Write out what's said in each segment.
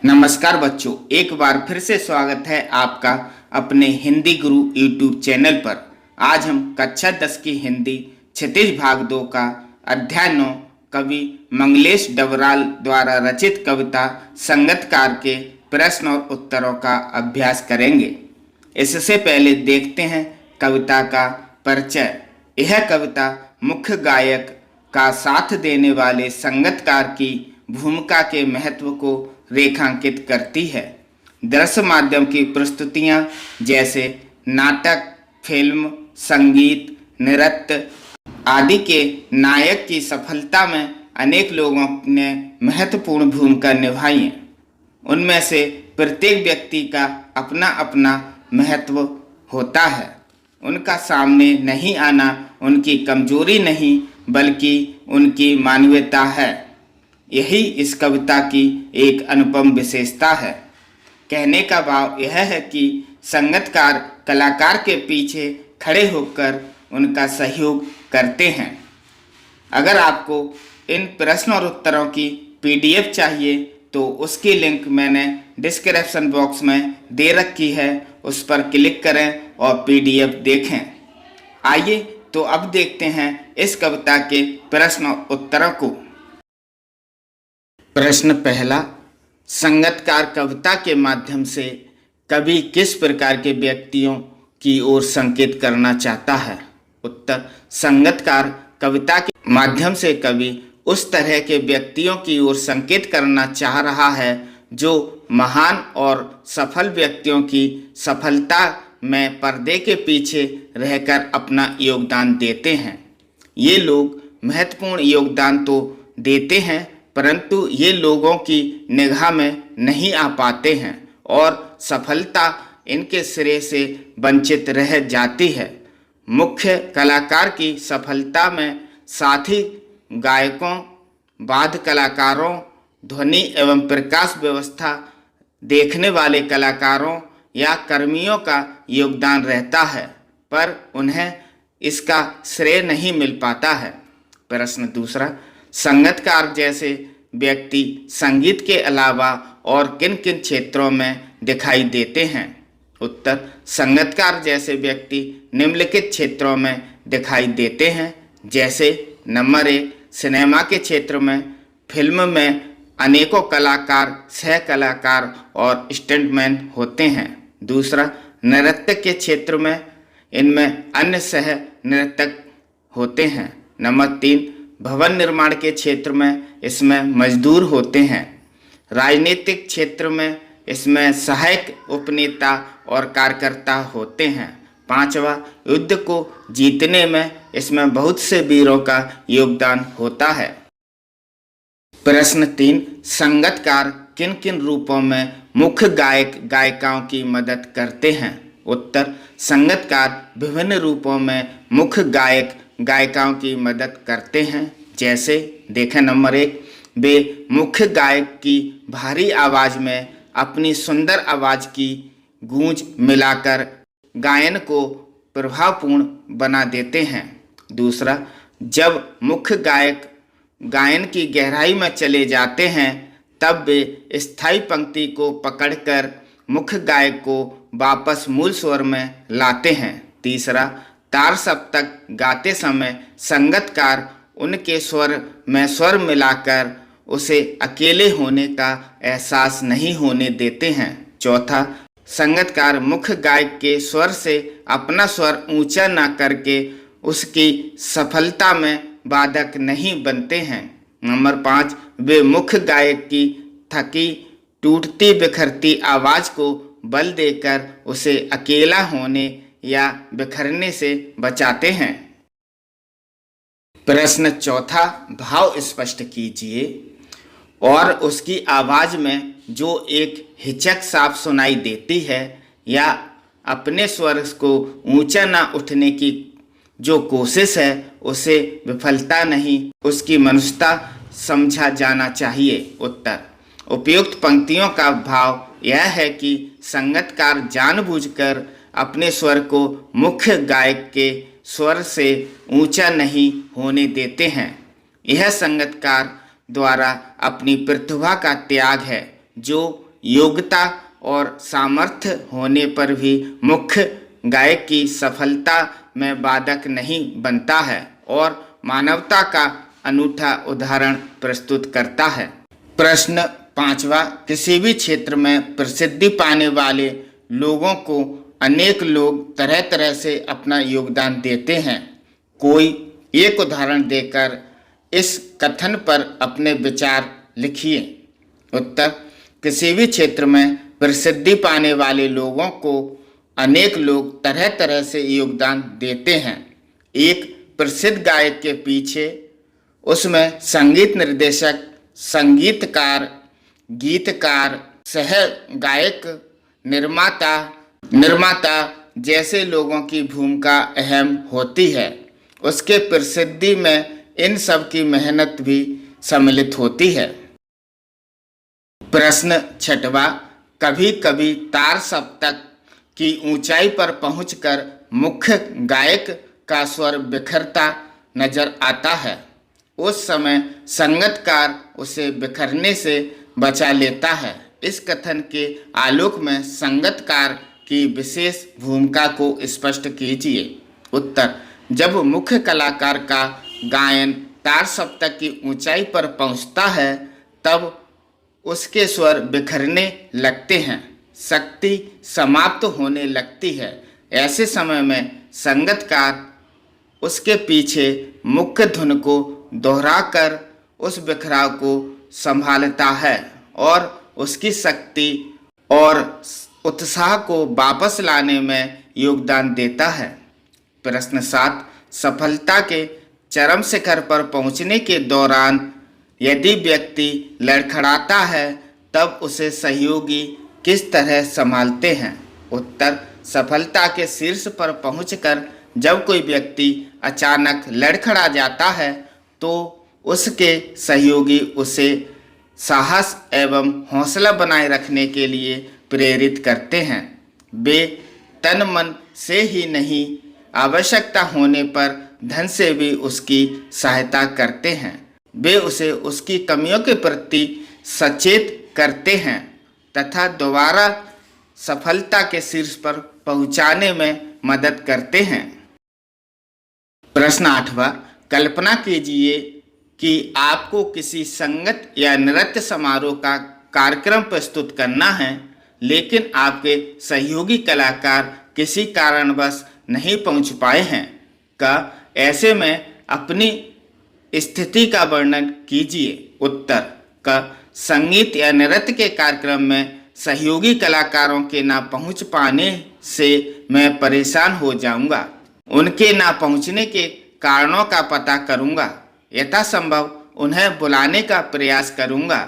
नमस्कार बच्चों, एक बार फिर से स्वागत है आपका अपने हिंदी गुरु यूट्यूब चैनल पर। आज हम कक्षा 10 की हिंदी क्षितिज भाग 2 का अध्याय 9 कवि मंगलेश डबराल द्वारा रचित कविता संगतकार के प्रश्न और उत्तरों का अभ्यास करेंगे। इससे पहले देखते हैं कविता का परिचय। यह कविता मुख्य गायक का साथ देने वाले संगतकार की भूमिका के महत्व को रेखांकित करती है। दृश्य माध्यम की प्रस्तुतियां जैसे नाटक, फिल्म, संगीत, नृत्य आदि के नायक की सफलता में अनेक लोगों ने महत्वपूर्ण भूमिका निभाई है। उनमें से प्रत्येक व्यक्ति का अपना अपना महत्व होता है। उनका सामने नहीं आना उनकी कमजोरी नहीं बल्कि उनकी मानवीयता है। यही इस कविता की एक अनुपम विशेषता है। कहने का भाव यह है कि संगतकार कलाकार के पीछे खड़े होकर उनका सहयोग करते हैं। अगर आपको इन प्रश्न और उत्तरों की पीडीएफ चाहिए तो उसकी लिंक मैंने डिस्क्रिप्शन बॉक्स में दे रखी है, उस पर क्लिक करें और पीडीएफ देखें। आइए तो अब देखते हैं इस कविता के प्रश्न और उत्तरों को। प्रश्न पहला, संगतकार कविता के माध्यम से कवि किस प्रकार के व्यक्तियों की ओर संकेत करना चाहता है? उत्तर, संगतकार कविता के माध्यम से कवि उस तरह के व्यक्तियों की ओर संकेत करना चाह रहा है जो महान और सफल व्यक्तियों की सफलता में पर्दे के पीछे रहकर अपना योगदान देते हैं। ये लोग महत्वपूर्ण योगदान तो देते हैं परंतु ये लोगों की निगाह में नहीं आ पाते हैं और सफलता इनके सिरे से वंचित रह जाती है। मुख्य कलाकार की सफलता में साथी गायकों, वाद्य कलाकारों, ध्वनि एवं प्रकाश व्यवस्था देखने वाले कलाकारों या कर्मियों का योगदान रहता है, पर उन्हें इसका श्रेय नहीं मिल पाता है। प्रश्न दूसरा, संगतकार जैसे व्यक्ति संगीत के अलावा और किन किन क्षेत्रों में दिखाई देते हैं? उत्तर, संगतकार जैसे व्यक्ति निम्नलिखित क्षेत्रों में दिखाई देते हैं, जैसे नंबर 1, सिनेमा के क्षेत्र में। फिल्म में अनेकों कलाकार, सह कलाकार और स्टंटमैन होते हैं। दूसरा, नृत्य के क्षेत्र में इनमें अन्य सह नृत्यक होते हैं। नंबर 3, भवन निर्माण के क्षेत्र में इसमें मजदूर होते हैं। राजनीतिक क्षेत्र में इसमें सहायक उपनेता और कार्यकर्ता होते हैं। 5वां, युद्ध को जीतने में इसमें बहुत से वीरों का योगदान होता है। प्रश्न 3, संगतकार किन किन रूपों में मुख्य गायक गायिकाओं की मदद करते हैं? उत्तर, संगतकार विभिन्न रूपों में मुख्य गायक गायिकाओं की मदद करते हैं। जैसे देखें, नंबर 1, वे मुख्य गायक की भारी आवाज़ में अपनी सुंदर आवाज़ की गूंज मिलाकर गायन को प्रभावपूर्ण बना देते हैं। दूसरा, जब मुख्य गायक गायन की गहराई में चले जाते हैं तब वे स्थायी पंक्ति को पकड़कर मुख्य गायक को वापस मूल स्वर में लाते हैं। तीसरा, तार सप्तक गाते समय संगतकार उनके स्वर में स्वर मिलाकर उसे अकेले होने का एहसास नहीं होने देते हैं। चौथा, संगतकार मुख्य गायक के स्वर से अपना स्वर ऊंचा न करके उसकी सफलता में बाधक नहीं बनते हैं। नंबर 5, वे मुख्य गायक की थकी, टूटती बिखरती आवाज़ को बल देकर उसे अकेला होने या बिखरने से बचाते हैं। प्रश्न चौथा, भाव स्पष्ट कीजिए और उसकी आवाज़ में जो एक हिचक साफ सुनाई देती है या अपने स्वर को ऊंचा न उठने की जो कोशिश है उसे विफलता नहीं उसकी मनुष्यता समझा जाना चाहिए। उत्तर, उपयुक्त पंक्तियों का भाव यह है कि संगतकार जानबूझकर अपने स्वर को मुख्य गायक के स्वर से ऊंचा नहीं होने देते हैं। यह संगतकार द्वारा अपनी प्रतिभा का त्याग है जो योग्यता और सामर्थ्य होने पर भी मुख्य गायक की सफलता में बाधक नहीं बनता है और मानवता का अनूठा उदाहरण प्रस्तुत करता है। प्रश्न 5वां, किसी भी क्षेत्र में प्रसिद्धि पाने वाले लोगों को अनेक लोग तरह तरह से अपना योगदान देते हैं। कोई एक उदाहरण देकर इस कथन पर अपने विचार लिखिए। उत्तर, किसी भी क्षेत्र में प्रसिद्धि पाने वाले लोगों को अनेक लोग तरह तरह से योगदान देते हैं। एक प्रसिद्ध गायक के पीछे उसमें संगीत निर्देशक, संगीतकार, गीतकार, सह गायक, निर्माता जैसे लोगों की भूमिका अहम होती है। उसके प्रसिद्धि में इन सब की मेहनत भी सम्मिलित होती है। प्रश्न 6वां, कभी कभी तार सप्तक की ऊंचाई पर पहुंचकर मुख्य गायक का स्वर बिखरता नजर आता है। उस समय संगीतकार उसे बिखरने से बचा लेता है। इस कथन के आलोक में संगीतकार की विशेष भूमिका को स्पष्ट कीजिए। उत्तर, जब मुख्य कलाकार का गायन तार सप्तक की ऊंचाई पर पहुंचता है तब उसके स्वर बिखरने लगते हैं, शक्ति समाप्त होने लगती है। ऐसे समय में संगीतकार उसके पीछे मुख्य धुन को दोहराकर उस बिखराव को संभालता है और उसकी शक्ति और उत्साह को वापस लाने में योगदान देता है। प्रश्न 7, सफलता के चरम शिखर पर पहुंचने के दौरान यदि व्यक्ति लड़खड़ाता है तब उसे सहयोगी किस तरह संभालते हैं? उत्तर, सफलता के शीर्ष पर पहुंचकर जब कोई व्यक्ति अचानक लड़खड़ा जाता है तो उसके सहयोगी उसे साहस एवं हौसला बनाए रखने के लिए प्रेरित करते हैं। वे तन मन से ही नहीं, आवश्यकता होने पर धन से भी उसकी सहायता करते हैं। वे उसे उसकी कमियों के प्रति सचेत करते हैं तथा दोबारा सफलता के शीर्ष पर पहुंचाने में मदद करते हैं। प्रश्न 8वां, कल्पना कीजिए कि आपको किसी संगीत या नृत्य समारोह का कार्यक्रम प्रस्तुत करना है, लेकिन आपके सहयोगी कलाकार किसी कारणवश नहीं पहुंच पाए हैं। ऐसे में अपनी स्थिति का वर्णन कीजिए। उत्तर, संगीत या नृत्य के कार्यक्रम में सहयोगी कलाकारों के ना पहुंच पाने से मैं परेशान हो जाऊंगा। उनके ना पहुंचने के कारणों का पता करूंगा, यथासंभव उन्हें बुलाने का प्रयास करूंगा।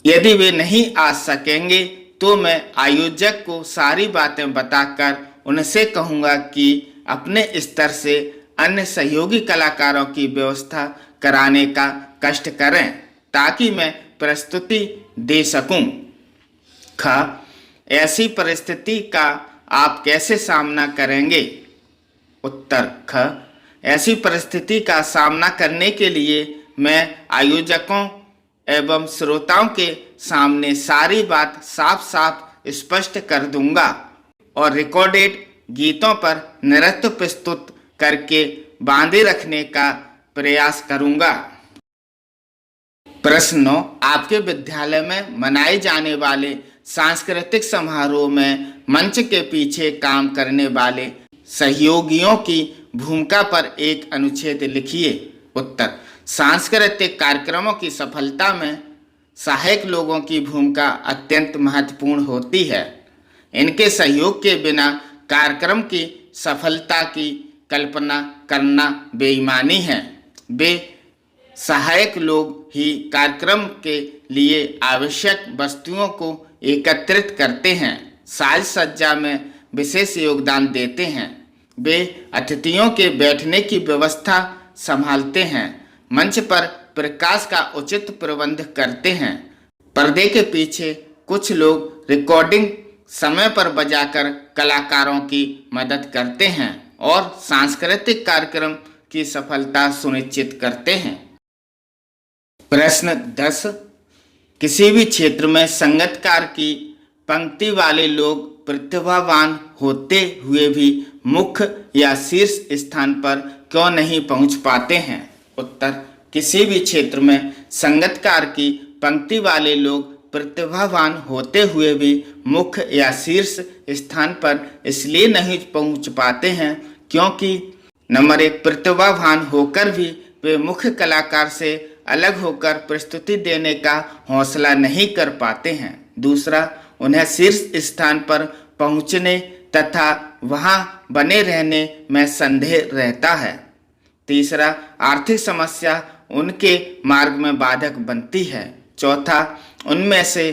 यदि वे नहीं आ सकेंगे तो मैं आयोजक को सारी बातें बताकर उनसे कहूंगा कि अपने स्तर से अन्य सहयोगी कलाकारों की व्यवस्था कराने का कष्ट करें ताकि मैं प्रस्तुति दे सकूं। ऐसी परिस्थिति का आप कैसे सामना करेंगे? उत्तर, ऐसी परिस्थिति का सामना करने के लिए मैं आयोजकों एवं श्रोताओं के सामने सारी बात साफ साफ स्पष्ट कर दूंगा और रिकॉर्डेड गीतों पर नृत्य प्रस्तुत करके बांधे रखने का प्रयास करूंगा। प्रश्न 9, आपके विद्यालय में मनाए जाने वाले सांस्कृतिक समारोह में मंच के पीछे काम करने वाले सहयोगियों की भूमिका पर एक अनुच्छेद लिखिए। उत्तर, सांस्कृतिक कार्यक्रमों की सफलता में सहायक लोगों की भूमिका अत्यंत महत्वपूर्ण होती है। इनके सहयोग के बिना कार्यक्रम की सफलता की कल्पना करना बेईमानी है। वे सहायक लोग ही कार्यक्रम के लिए आवश्यक वस्तुओं को एकत्रित करते हैं, साज सज्जा में विशेष योगदान देते हैं। वे अतिथियों के बैठने की व्यवस्था संभालते हैं, मंच पर प्रकाश का उचित प्रबंध करते हैं। पर्दे के पीछे कुछ लोग रिकॉर्डिंग समय पर बजाकर कलाकारों की मदद करते हैं और सांस्कृतिक कार्यक्रम की सफलता सुनिश्चित करते हैं। प्रश्न 10, किसी भी क्षेत्र में संगीतकार की पंक्ति वाले लोग प्रतिभावान होते हुए भी मुख्य या शीर्ष स्थान पर क्यों नहीं पहुंच पाते हैं? उत्तर, किसी भी क्षेत्र में संगीतकार की पंक्ति वाले लोग प्रतिभावान होते हुए भी मुख्य या शीर्ष स्थान पर इसलिए नहीं पहुंच पाते हैं क्योंकि नंबर 1, प्रतिभावान होकर भी वे मुख्य कलाकार से अलग होकर प्रस्तुति देने का हौसला नहीं कर पाते हैं। दूसरा, उन्हें शीर्ष स्थान पर पहुंचने तथा वहां बने रहने में संदेह रहता है। तीसरा, आर्थिक समस्या उनके मार्ग में बाधक बनती है। चौथा, उनमें से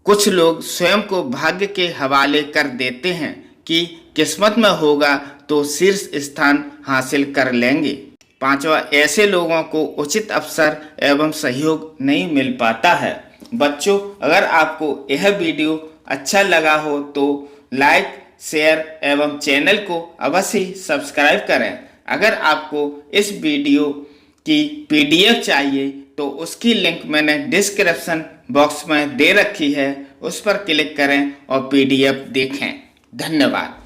कुछ लोग स्वयं को भाग्य के हवाले कर देते हैं कि किस्मत में होगा तो शीर्ष स्थान हासिल कर लेंगे। पांचवा, ऐसे लोगों को उचित अवसर एवं सहयोग नहीं मिल पाता है। बच्चों, अगर आपको यह वीडियो अच्छा लगा हो तो लाइक, शेयर एवं चैनल को अवश्य सब्सक्राइब करें। अगर आपको इस वीडियो की PDF चाहिए तो उसकी लिंक मैंने डिस्क्रिप्शन बॉक्स में दे रखी है, उस पर क्लिक करें और PDF देखें। धन्यवाद।